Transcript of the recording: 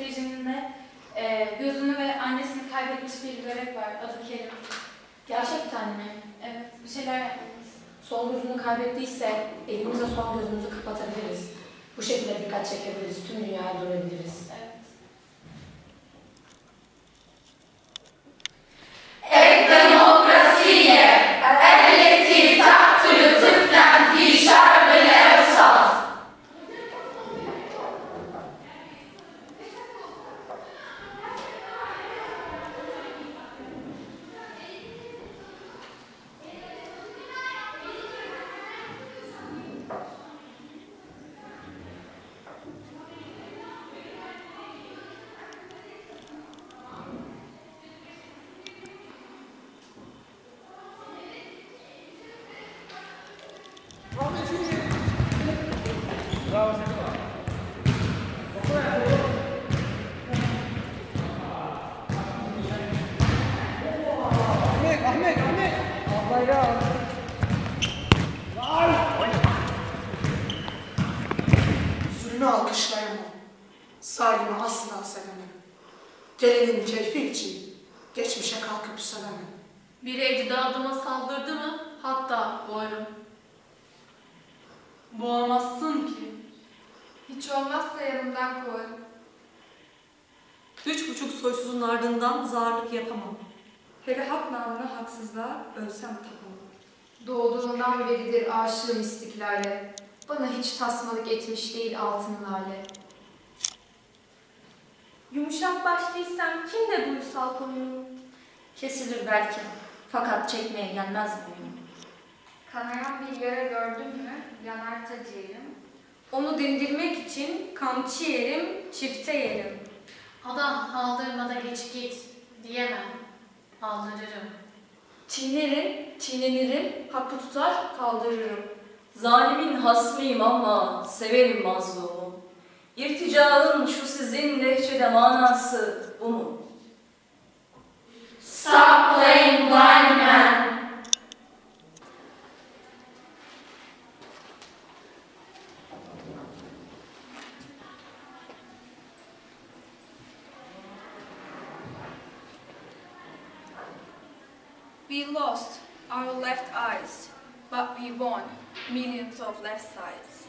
röportajında gözünü ve annesini kaybetmiş bir bebek var. Adı Kerim. Gerçekten mi? Evet, bir şeyler yapmalıyız. Sol gözünü kaybettiyse elimizle sol gözümüzü kapatabiliriz. Bu şekilde dikkat çekebiliriz. Tüm dünyayı duyabiliriz. Evet. الديمقراطية التي تقتل طفلا في شرق الأوسط. Zulmü alkışlayamam, zalimi asla sevemem. Gelenin keyfi için geçmişe kalkıp sevemem. Biri ecdadıma saldırdı mı hatta boğarım. Boğamazsın ki. Hiç olmazsa yanımdan kovarım. 3,5 soysuzun ardından zarlık yapamam. Hele hak namına haksızlığa ölsem tapamam. Doğduğundan beridir aşığım istiklale. Bana hiç tasmalık etmiş değil altın lale. Yumuşak başlıysam kim de duysal koyunum? Kesilir belki. Fakat çekmeye gelmez boynum. Kanayan bir yara gördün mü yanar ta ciğerim. Onu dindirmek için kamçı yerim, çifte yerim. Adam aldırmada geç git diyemem. Aldırırım. Çiğnerim, çiğnenirim, hakkı tutar, kaldırırım. Zalimin hasmıyım ama severim mazlumu. İrticaın şu sizin lehçede manası bu mu? Stop playing blind man. We lost our left eyes, but we won millions of left sides.